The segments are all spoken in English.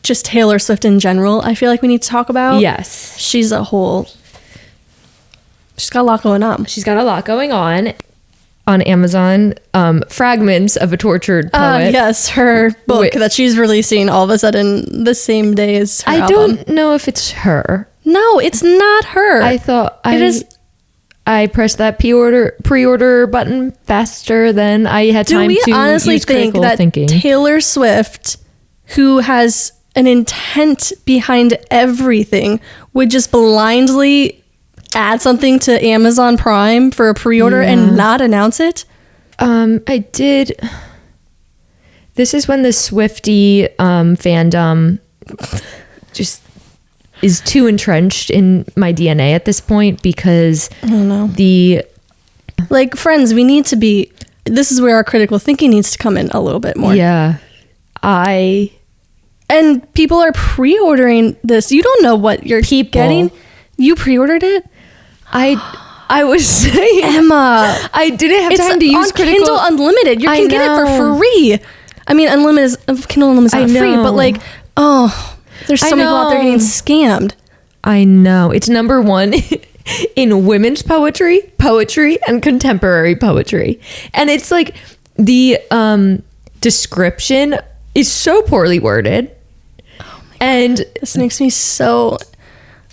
Just Taylor Swift in general, I feel like we need to talk about. Yes. She's got a lot going on. She's got a lot going on Amazon. Fragments of a Tortured Poet. Yes, her book that she's releasing all of a sudden the same day as her album. Don't know if it's her. No, it's not her. I thought it is. I pressed that pre-order button faster than I had time to use. Do we honestly think that Taylor Swift, who has an intent behind everything, would just blindly add something to Amazon Prime for a pre-order and not announce it? I did. This is when the Swiftie fandom just is too entrenched in my DNA at this point, because I don't know. Friends, we need to be, this is where our critical thinking needs to come in a little bit more. Yeah. And people are pre-ordering this. You don't know what you're getting. You pre-ordered it? I was saying, Emma, I didn't have time to use critical. Kindle Unlimited. You can get it for free. I mean, Kindle Unlimited is not free, but there's so many people out there getting scammed. I know. It's number one in women's poetry, and contemporary poetry. And it's like the description is so poorly worded. And this makes me so upset.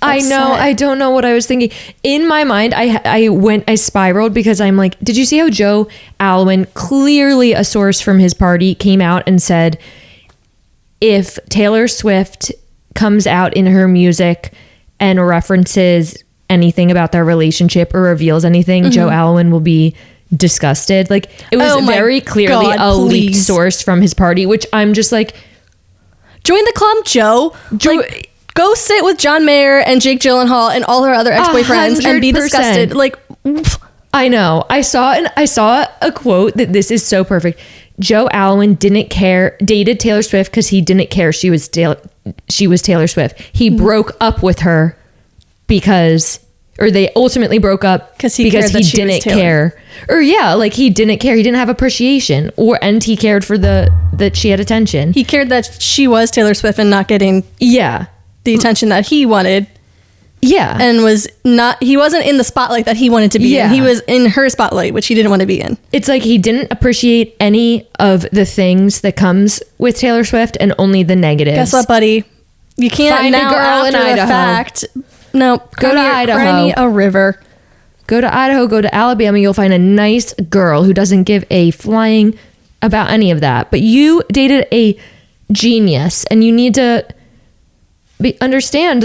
I know. I don't know what I was thinking. In my mind, I spiraled, because I'm like, did you see how Joe Alwyn, clearly a source from his party, came out and said, if Taylor Swift comes out in her music and references anything about their relationship or reveals anything, Joe Alwyn will be disgusted. Like, it was very clearly leaked source from his party, which I'm just like, join the club, Joe. Go sit with John Mayer and Jake Gyllenhaal and all her other ex-boyfriends and be disgusted. I know. I saw a quote that this is so perfect. Joe Alwyn dated Taylor Swift because he didn't care she was Taylor Swift. He broke up with her they ultimately broke up because he didn't care. He didn't care. He didn't have appreciation, and he cared for that she had attention. He cared that she was Taylor Swift and not getting the attention that he wanted. Yeah. And he wasn't in the spotlight that he wanted to be in. He was in her spotlight, which he didn't want to be in. It's like he didn't appreciate any of the things that comes with Taylor Swift and only the negatives. Guess what, buddy? You can't find now a girl in Idaho. Fact. No, go to Idaho. Cry me a river. Go to Idaho, go to Alabama. You'll find a nice girl who doesn't give a flying about any of that. But you dated a genius, and you need to understand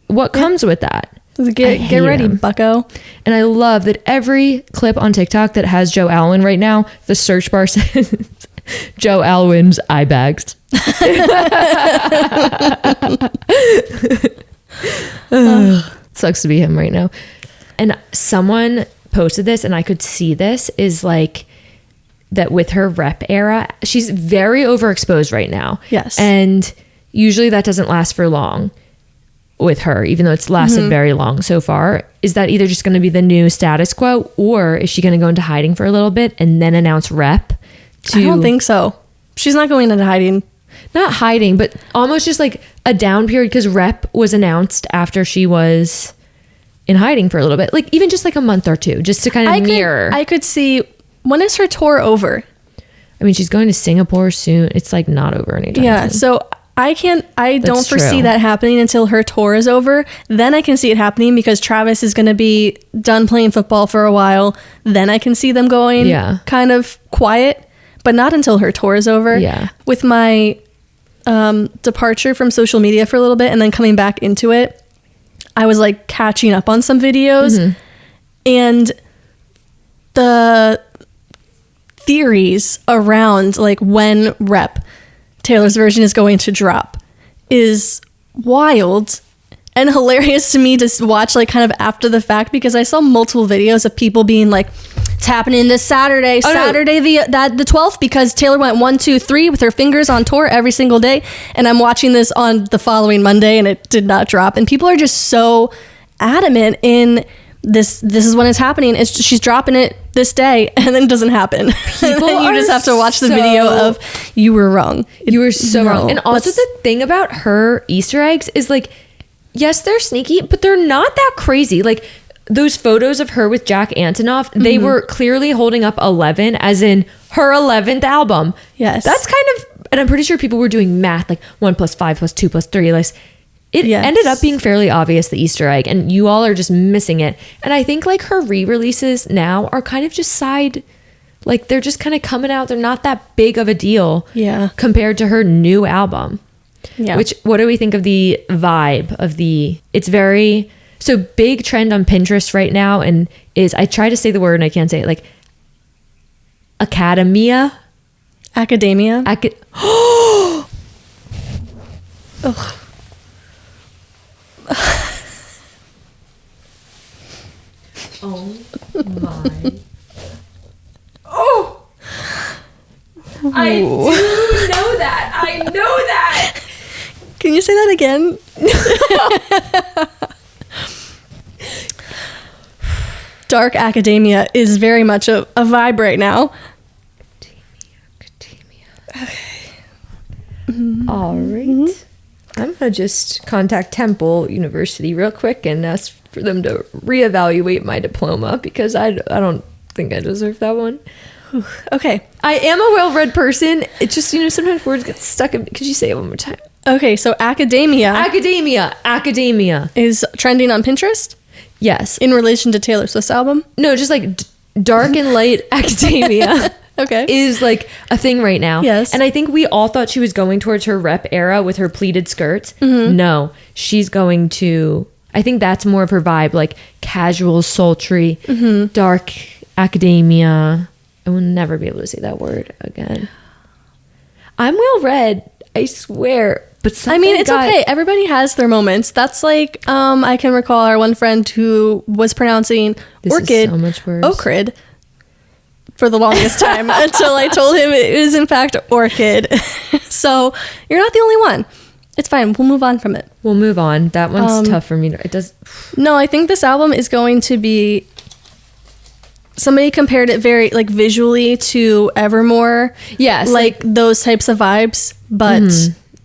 what comes with that. Get ready, bucko. And I love that every clip on TikTok that has Joe Alwyn right now, the search bar says Joe Alwyn's eye bags. Sucks to be him right now. And someone posted this, and I could see this, is that with her rep era, she's very overexposed right now. Yes. And usually that doesn't last for long with her, even though it's lasted very long so far. Is that either just going to be the new status quo, or is she going to go into hiding for a little bit and then announce rep? I don't think so. She's not going into hiding. Not hiding, but almost just a down period, because rep was announced after she was in hiding for a little bit. Even just a month or two, just to kind of mirror. I could see, when is her tour over? I mean, she's going to Singapore soon. It's not over anytime soon. So I don't foresee that happening until her tour is over. Then I can see it happening, because Travis is going to be done playing football for a while. Then I can see them going kind of quiet, but not until her tour is over. Yeah. With my departure from social media for a little bit and then coming back into it, I was catching up on some videos, and the theories around when rep Taylor's version is going to drop is wild and hilarious to me to watch kind of after the fact, because I saw multiple videos of people being it's happening this Saturday, the 12th, because Taylor went 1, 2, 3 with her fingers on tour every single day, and I'm watching this on the following Monday and it did not drop. And people are just so adamant in this is when it's happening. It's just, she's dropping it this day, and then it doesn't happen. And then you just have to watch the video of you were wrong. You were so wrong. And also That's- the thing about her Easter eggs is like, yes, they're sneaky, but they're not that crazy. Like those photos of her with Jack Antonoff, they were clearly holding up 11 as in her 11th album. Yes. That's kind of, and I'm pretty sure people were doing math like 1 + 5 + 2 + 3. Like it Yes. ended up being fairly obvious, the Easter egg, and you all are just missing it. And I think like her re-releases now are kind of just side, like they're just kind of coming out. They're not that big of a deal compared to her new album. Yeah. Which, what do we think of the vibe of the, it's very, so big trend on Pinterest right now and is, I try to say the word and I can't say it, like academia. Oh my. Oh! I do know that. I know that. Can you say that again? Dark academia is very much a vibe right now. Academia. All right. I'm gonna just contact Temple University real quick and ask for them to reevaluate my diploma because I don't think I deserve that one. Okay. I am a well-read person. It's just, sometimes words get stuck in. Could you say it one more time? Okay, so academia Academia. is trending on Pinterest Yes. in relation to Taylor Swift's album. No, just like dark and light academia. Okay. Is like a thing right now. Yes. And I think we all thought she was going towards her rep era with her pleated skirts. No, she's going to, I think that's more of her vibe, like casual, sultry, dark academia. I will never be able to say that word again. I'm well read, I swear. But I mean, it's okay. Everybody has their moments. That's like, I can recall our one friend who was pronouncing orchid, so much worse. ochrid, for the longest time until I told him it is in fact orchid. So you're not the only one. It's fine. We'll move on from it. We'll move on. That one's tough for me. It does. No, I think this album is going to be. Somebody compared it very like visually to Evermore. Yes, like those types of vibes, but.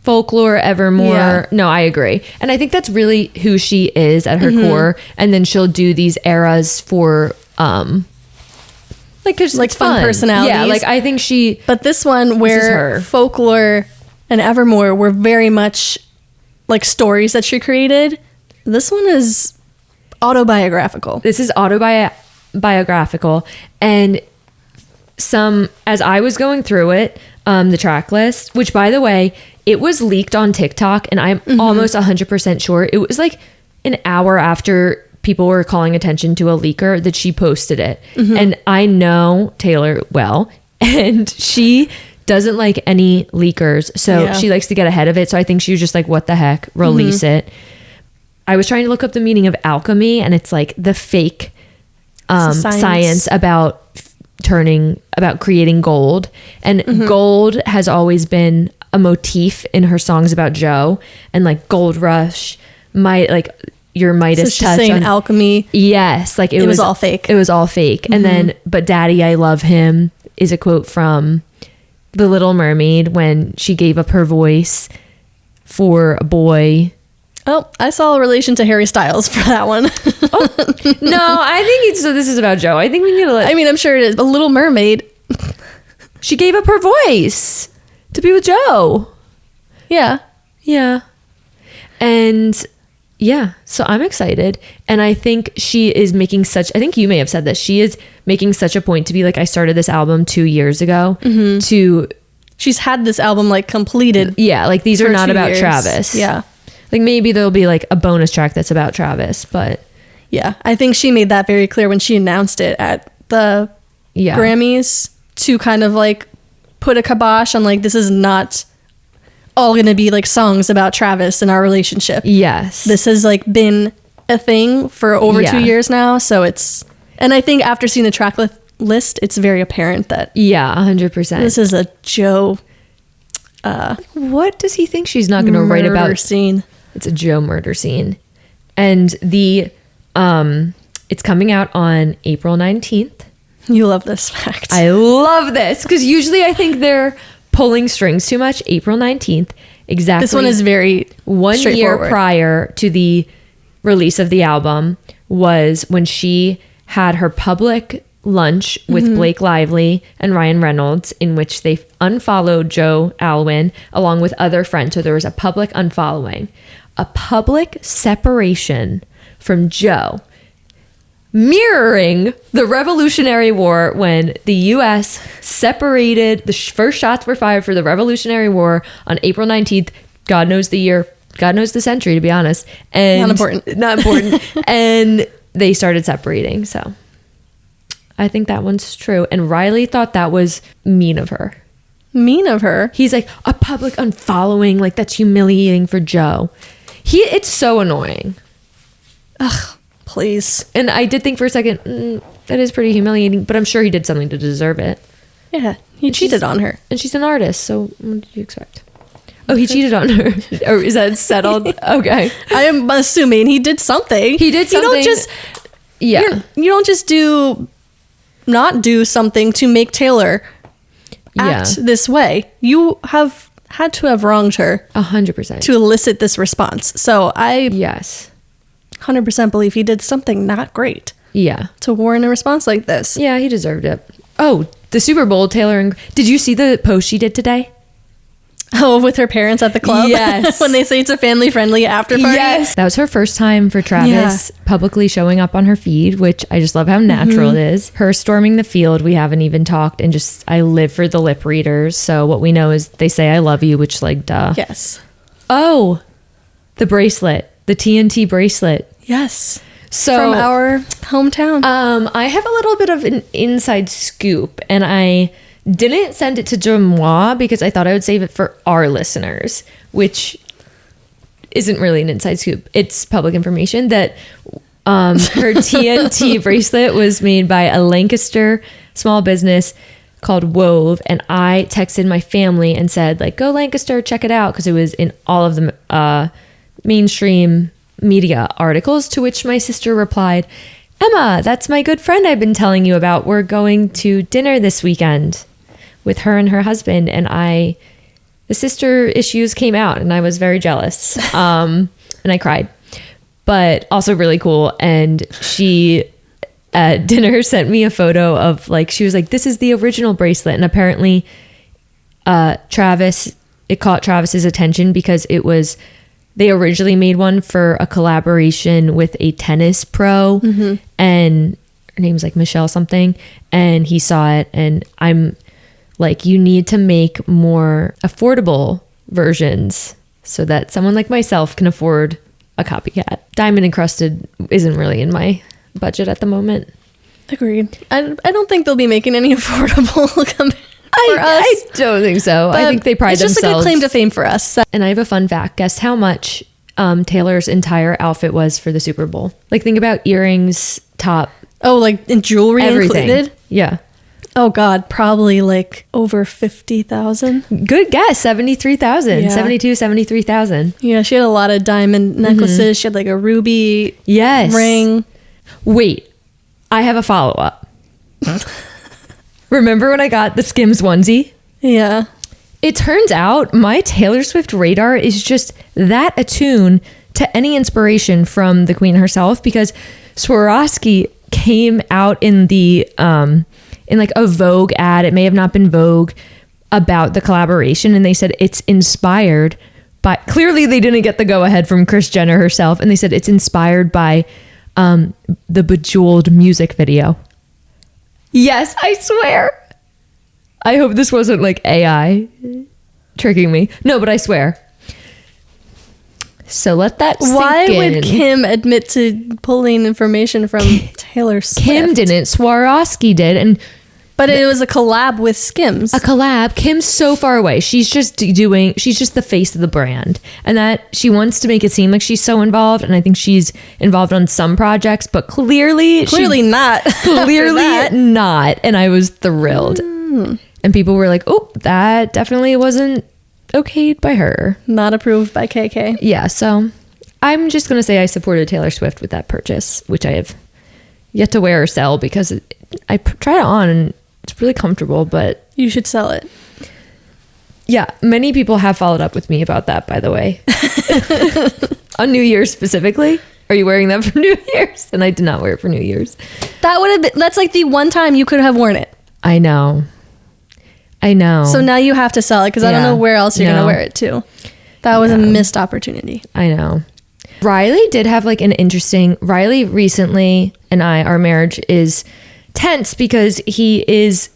Folklore, Evermore. Yeah. No, I agree. And I think that's really who she is at her core. And then she'll do these eras for like cause like it's fun personalities. Yeah, like I think she. But this one where her. Folklore and Evermore were very much like stories that she created. This one is autobiographical. This is autobiographical. And as I was going through it, the track list, which by the way, it was leaked on TikTok and I'm almost 100% sure it was like an hour after people were calling attention to a leaker that she posted it. And I know Taylor well, and she doesn't like any leakers. So she likes to get ahead of it. So I think she was just like, what the heck, release it. I was trying to look up the meaning of alchemy, and it's like the fake science about creating gold. And gold has always been a motif in her songs about Joe, and like Gold Rush, your Midas So she's touch saying on alchemy. Yes, like it was all fake. It was all fake. And then, but Daddy, I Love Him is a quote from The Little Mermaid when she gave up her voice for a boy. Oh, I saw a relation to Harry Styles for that one. No, I think so. This is about Joe. I think we need to I mean, I'm sure it is. A Little Mermaid. She gave up her voice to be with Joe. Yeah. Yeah. And yeah, so I'm excited. And I think she is making I think you may have said this, she is making such a point to be like, I started this album 2 years ago She's had this album like completed. Yeah, like these are not 2 about years. Travis. Yeah. Like maybe there'll be like a bonus track that's about Travis, but Yeah. I think she made that very clear when she announced it at the Grammys to kind of like put a kibosh on like, this is not all going to be like songs about Travis and our relationship. Yes. This has like been a thing for over 2 years now. So and I think after seeing the track list, it's very apparent that 100%. this is a Joe what does he think she's not going to write about? scene. It's a Joe murder scene. And the It's coming out on April 19th. You love this fact. I love this because usually I think they're pulling strings too much. April 19th, exactly. This one is very 1 year straightforward. prior to the release of the album was when she had her public lunch with Blake Lively and Ryan Reynolds, in which they unfollowed Joe Alwyn along with other friends. So there was a public unfollowing, a public separation from Joe, mirroring the Revolutionary War when the U.S. separated. The first shots were fired for the Revolutionary War on April 19th. God knows the year. God knows the century, to be honest. And Not important. Not important. And they started separating. So I think that one's true. And Riley thought that was mean of her. Mean of her. He's like, a public unfollowing, like that's humiliating for Joe. It's so annoying. Ugh, please. And I did think for a second, that is pretty humiliating, but I'm sure he did something to deserve it. Yeah, he cheated on her. And she's an artist, so what did you expect? Oh, he cheated on her. Or is that settled? Okay. I am assuming he did something. He did something. You don't just Yeah. you don't just not do something to make Taylor act this way. You have had to have wronged her 100%. to elicit this response. So I Yes. 100% believe he did something not great Yeah. to warrant a response like this. Yeah, he deserved it. Oh, the Super Bowl, did you see the post she did today? Oh, with her parents at the club? Yes. When they say it's a family-friendly after party? Yes. That was her first time for Travis publicly showing up on her feed, which I just love how natural it is. Her storming the field, we haven't even talked, and just, I live for the lip readers. So what we know is they say I love you, which like, duh. Yes. Oh, the bracelet, the TNT bracelet. Yes. So From our hometown. I have a little bit of an inside scoop, and I didn't send it to Jamois because I thought I would save it for our listeners, which isn't really an inside scoop. It's public information that her TNT bracelet was made by a Lancaster small business called Wove, and I texted my family and said, like, go Lancaster, check it out, because it was in all of the mainstream media articles, to which my sister replied, Emma, that's my good friend I've been telling you about. We're going to dinner this weekend with her and her husband, and the sister issues came out, and I was very jealous, and I cried, but also really cool. And she at dinner sent me a photo of, like, she was like, this is the original bracelet, and apparently it caught Travis's attention because they originally made one for a collaboration with a tennis pro, and her name's like Michelle something, and he saw it, and I'm like, you need to make more affordable versions so that someone like myself can afford a copycat. Diamond encrusted isn't really in my budget at the moment. Agreed. I don't think they'll be making any affordable for us. I don't think so. I think they pride themselves. It's just a good claim to fame for us. And I have a fun fact. Guess how much Taylor's entire outfit was for the Super Bowl? Like, think about earrings, top. Oh, like in jewelry everything. included? Yeah. Oh God, probably like over 50,000. Good guess. 73,000. Yeah. 73,000. Yeah, she had a lot of diamond necklaces. She had like a ruby ring. Wait, I have a follow-up. Remember when I got the Skims onesie? Yeah. It turns out my Taylor Swift radar is just that attuned to any inspiration from the Queen herself, because Swarovski came out in the in like a Vogue ad. It may have not been Vogue, about the collaboration, and they said it's inspired by, clearly they didn't get the go ahead from Kris Jenner herself, and they said it's inspired by the Bejeweled music video. Yes, I swear. I hope this wasn't like AI tricking me. No, but I swear. So let that sink Why in. would Kim admit to pulling information from Taylor Swift? Kim didn't. Swarovski did. But it was a collab with Skims. A collab. Kim's so far away. She's just the face of the brand. And that she wants to make it seem like she's so involved. And I think she's involved on some projects, but clearly not. Clearly not. And I was thrilled. And people were like, oh, that definitely wasn't okayed by her. Not approved by KK. Yeah, so I'm just going to say I supported Taylor Swift with that purchase, which I have yet to wear or sell because I tried it on and it's really comfortable, but You should sell it. yeah, many people have followed up with me about that, by the way. On New Year's specifically. Are you wearing that for New Year's? And I did not wear it for New Year's. That's like the one time you could have worn it. I know. So now you have to sell it because I don't Yeah. know where else you're going to wear it to. That was a missed opportunity. I know. Riley did have like an interesting, Riley recently and our marriage is tense because he is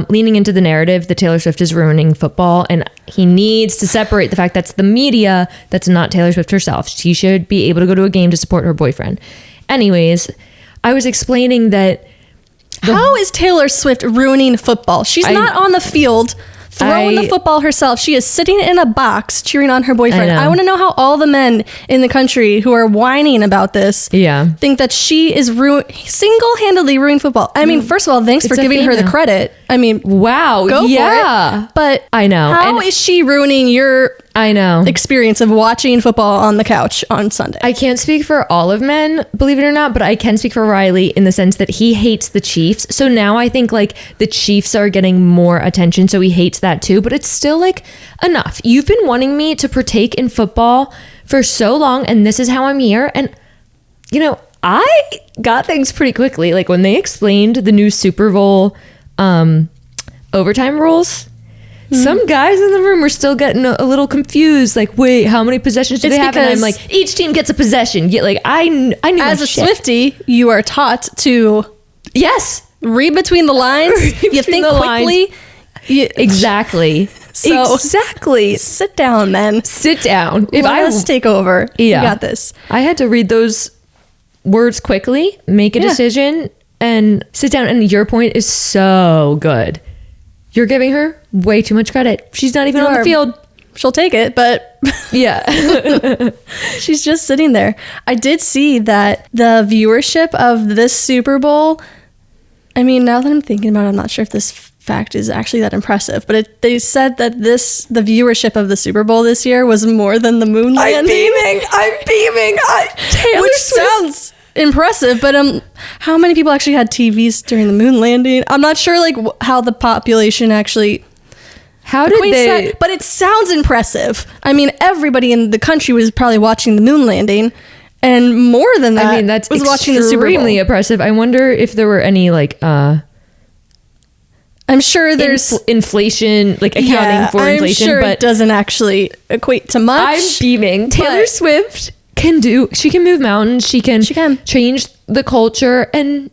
leaning into the narrative that Taylor Swift is ruining football, and he needs to separate the fact that's the media, that's not Taylor Swift herself. She should be able to go to a game to support her boyfriend. Anyways, I was explaining that how is Taylor Swift ruining football? She's not on the field throwing the football herself. She is sitting in a box cheering on her boyfriend. I want to know how all the men in the country who are whining about this think that she is single-handedly ruining football. I mean, first of all, thanks for giving her the credit. I mean, wow, go for it. But I know. How is she ruining your experience of watching football on the couch on Sunday? I can't speak for all of men, believe it or not, but I can speak for Riley in the sense that he hates the Chiefs. So now I think like the Chiefs are getting more attention, so he hates that too, but it's still like enough. You've been wanting me to partake in football for so long, and this is how I'm here. And you know, I got things pretty quickly. Like when they explained the new Super Bowl overtime rules, some guys in the room were still getting a little confused. Like, wait, how many possessions do they have? And I'm like, each team gets a possession. Yeah, like I knew as a Swiftie, you are taught to read between the lines. You think quickly. Exactly. So exactly. Sit down, men. Sit down. Let us take over. Yeah. You got this. I had to read those words quickly, make a decision, and sit down. And your point is so good. You're giving her way too much credit. She's not even on the field. She'll take it, but yeah. She's just sitting there. I did see that the viewership of this Super Bowl, I mean, now that I'm thinking about it, I'm not sure if this fact is actually that impressive, but they said that the viewership of the Super Bowl this year was more than the moon landing. I'm beaming. Which sounds impressive, but how many people actually had TVs during the moon landing? I'm not sure like how the population actually that, but it sounds impressive. I mean, everybody in the country was probably watching the moon landing, and more than that, I mean, that's was watching the Super Bowl. Extremely impressive. I wonder if there were any like I'm sure there's inflation, like accounting for inflation, I'm sure but it doesn't actually equate to much. I'm beaming. Taylor Swift she can move mountains, she can change the culture and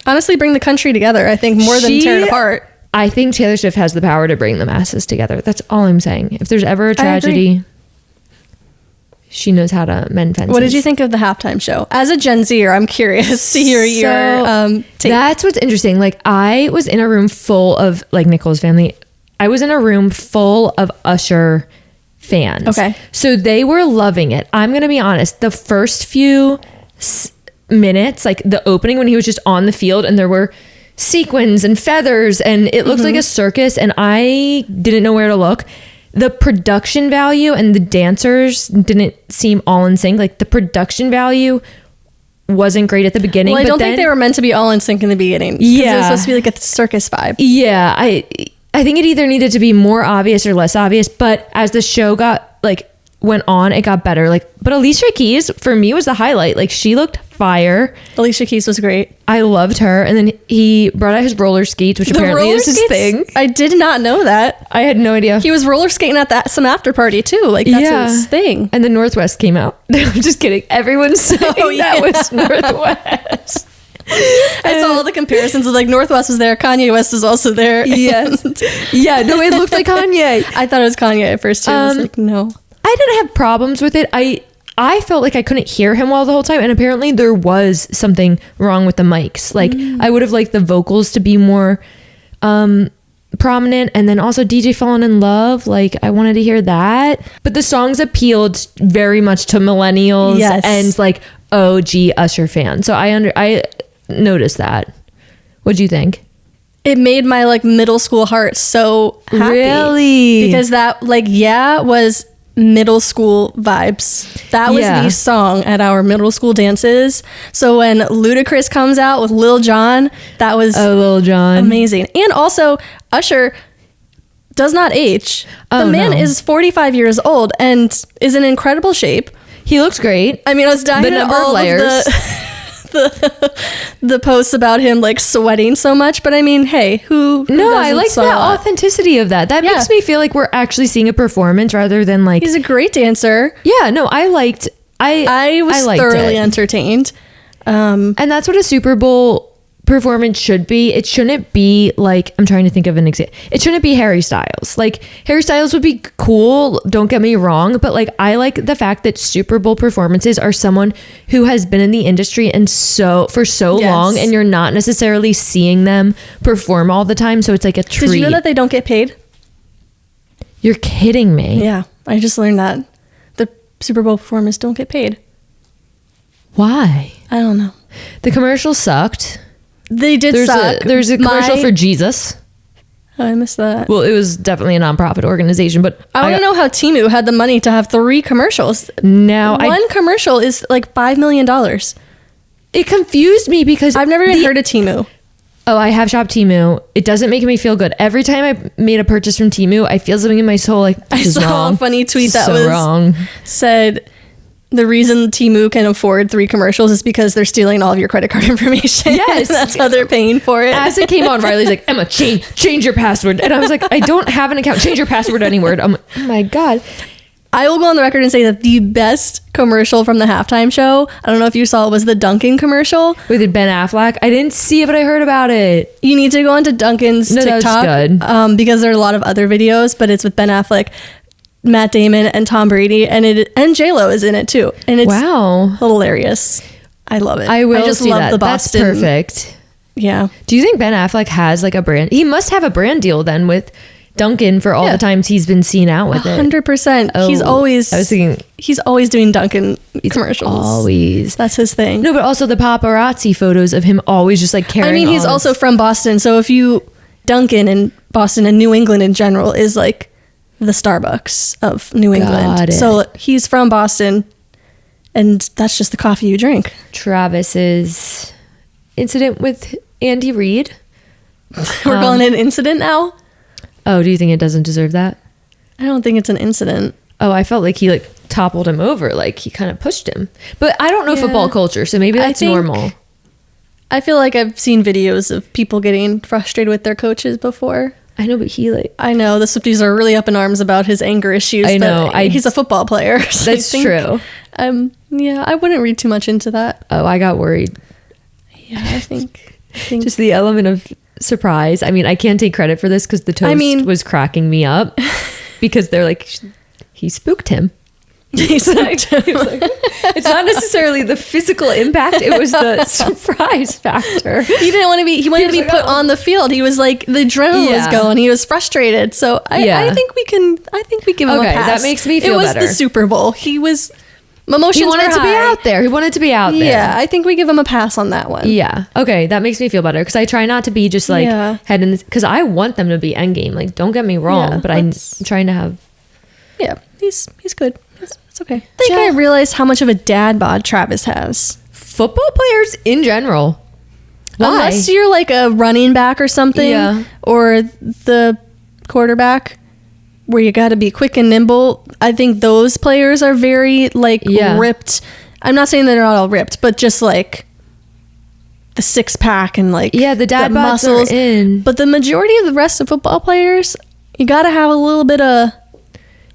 honestly bring the country together, I think, more than tear it apart. I think Taylor Swift has the power to bring the masses together. That's all I'm saying. If there's ever a tragedy, she knows how to mend fences. What did you think of the halftime show? As a Gen Zer, I'm curious to hear your take. That's what's interesting. Like, I was in a room full of, like, Nicole's family. I was in a room full of Usher fans. Okay. So they were loving it. I'm going to be honest. The first few minutes, like the opening when he was just on the field and there were sequins and feathers and it looked like a circus and I didn't know where to look. The production value and the dancers didn't seem all in sync. Like the production value wasn't great at the beginning. Well, I don't think they were meant to be all in sync in the beginning. Yeah. It was supposed to be like a circus vibe. Yeah. I think it either needed to be more obvious or less obvious, but as the show went on, it got better. Like, but Alicia Keys for me was the highlight. Like she looked fire. Some Keys was great. I loved her. And then he brought out his roller skates, which apparently is his thing. I did not know that. I had no idea. He was roller skating at some after party too. Like that's his thing. And the Northwest came out. I'm just kidding. Everyone's saying that was Northwest. I saw all the comparisons of like Northwest was there, Kanye West was also there. Yes. Yeah, no, it looked like Kanye. I thought it was Kanye at first too. I was like, no. I didn't have problems with it. I felt like I couldn't hear him well the whole time, and apparently there was something wrong with the mics. Like I would have liked the vocals to be more prominent, and then also DJ Falling in Love. Like I wanted to hear that, but the songs appealed very much to millennials and like OG Usher fans. So I noticed that. What'd you think? It made my like middle school heart so happy. Really? Because that like was middle school vibes. That was Yeah. the song at our middle school dances. So when Ludacris comes out with Lil Jon, that was Oh, Lil Jon. amazing. And also, Usher does not age. The Oh, man no. is 45 years old and is in incredible shape. He looks great. I mean, I was dying The at number of all layers. the posts about him like sweating so much, but I mean, hey, who No, I doesn't like sweat a the lot? authenticity of that. That Yeah. makes me feel like we're actually seeing a performance rather than like. He's a great dancer. Yeah, no, I liked. I was liked thoroughly it. entertained. And that's what a Super Bowl performance should be. It shouldn't be like, I'm trying to think of an example. It shouldn't be Harry Styles. Like, Harry Styles would be cool, don't get me wrong, but like, I like the fact that Super Bowl performances are someone who has been in the industry and for so Yes. long, and you're not necessarily seeing them perform all the time. So it's like a treat. Did you know that they don't get paid? You're kidding me. Yeah, I just learned that the Super Bowl performers don't get paid. Why? I don't know. The commercial sucked. They did suck. There's a commercial My- for Jesus. Oh, I missed that. Well, it was definitely a nonprofit organization, but I want to know how Temu had the money to have 3 commercials. Now One commercial is like $5 million. it confused me because I've never even heard of Temu. Oh, I have shopped Temu. It doesn't make me feel good. Every time I made a purchase from Temu, I feel something in my soul like this I is saw wrong. a funny tweet This is that was wrong. said the reason Temu can afford 3 commercials is because they're stealing all of your credit card information. Yes. That's how they're paying for it. As it came on, Riley's like, Emma, change your password. And I was like, I don't have an account. Change your password anywhere. I'm like, oh my God. I will go on the record and say that the best commercial from the halftime show, I don't know if you saw it, was the Dunkin' commercial. With Ben Affleck. I didn't see it, but I heard about it. You need to go onto Dunkin's No, that's TikTok good. because there are a lot of other videos, but it's with Ben Affleck, Matt Damon, and Tom Brady, and J-Lo is in it too. And it's Wow. hilarious. I love it. I will I just see love that. the Boston. That's perfect. Yeah. Do you think Ben Affleck has like a brand? He must have a brand deal then with Dunkin' for all Yeah. the times he's been seen out with it. 100%. He's Oh, always I was thinking he's always doing Dunkin' He's commercials. always. That's his thing. No, but also the paparazzi photos of him always just like I carrying mean, he's on. also from Boston, so if you Dunkin' in Boston and New England in general is like the Starbucks of New England. Got it. So he's from Boston, and that's just the coffee you drink. Travis's incident with Andy Reid. We're calling it an incident now. Oh, do you think it doesn't deserve that? I don't think it's an incident. Oh, I felt like he like toppled him over, like he kind of pushed him. But I don't know Yeah. football culture, so maybe I that's think- normal. I feel like I've seen videos of people getting frustrated with their coaches before. I know, but he like I know the Swifties are really up in arms about his anger issues. I know, but he's a football player. So I That's think, true. Yeah, I wouldn't read too much into that. Oh, I got worried. Yeah, I think Just the element of surprise. I mean, I can't take credit for this because the toast was cracking me up because they're like, he spooked him. he's like, It's not necessarily the physical impact; it was the surprise factor. he didn't want to be. He wanted to was be like, put "Oh." on the field. He was like the adrenaline was Yeah. going. He was frustrated. So Yeah. I think we can. I think we give him Okay, a pass. that makes me feel It was better. the Super Bowl. He was emotions. He wanted were to be high. out there. He wanted to be out there. Yeah, I think we give him a pass on that one. Yeah. Okay, that makes me feel better because I try not to be just like Yeah. head in because I want them to be endgame. Like, don't get me wrong, Yeah, but I'm that's- trying to have. Yeah, he's good. It's okay. I think I realized how much of a dad bod Travis has. Football players in general. Why? Unless you're like a running back or something, Yeah. or the quarterback, where you got to be quick and nimble. I think those players are very like Yeah. ripped. I'm not saying that they're not all ripped, but just like the 6-pack and like Yeah, the dad bods are in. But the majority of the rest of football players, you got to have a little bit of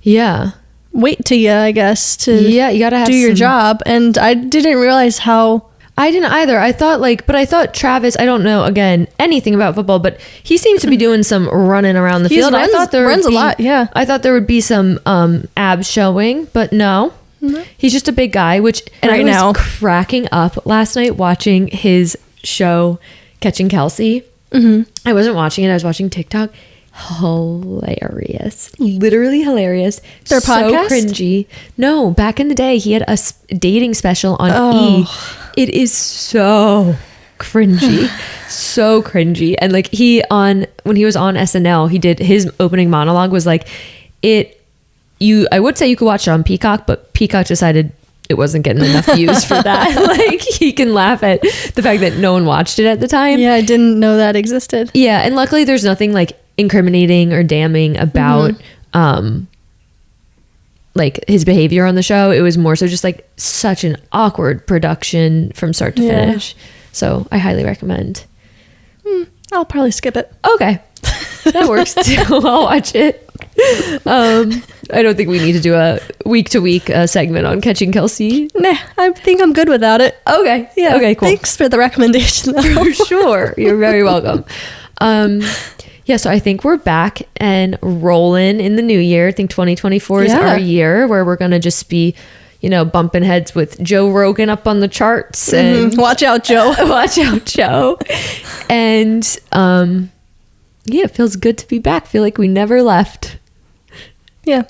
Yeah. weight to you, I guess, to Yeah, you gotta have do your some- job. And I didn't realize how. I didn't either. I thought but I thought Travis, I don't know again anything about football, but he seems to be doing some running around the He field. runs- I thought there runs would a be, lot, yeah. I thought there would be some abs showing, but no. He's just a big guy, and Right I was now. cracking up last night watching his show Catching Kelsey. I wasn't watching it. I was watching TikTok. Hilarious, literally hilarious. Their podcast? So cringy. No, back in the day, he had a dating special on Oh. E. It is so cringy, so cringy. And like when he was on SNL, he did his opening monologue was like, it I would say you could watch it on Peacock, but Peacock decided it wasn't getting enough views for that. Like, he can laugh at the fact that no one watched it at the time. Yeah, I didn't know that existed. Yeah, and luckily there's nothing like incriminating or damning about like his behavior on the show. It was more so just like such an awkward production from start to finish. So I highly recommend. I'll probably skip it. Okay. That works too. I'll watch it. I don't think we need to do a week-to-week segment on Catching Kelsey. Nah, I think I'm good without it. Okay. Yeah. Okay, cool. Thanks for the recommendation, though. For sure. You're very welcome. Yeah, so I think we're back and rolling in the new year. I think 2024 is our year where we're going to just be, bumping heads with Joe Rogan up on the charts. And Watch out, Joe. Watch out, Joe. And yeah, it feels good to be back. Feel like we never left. Yeah.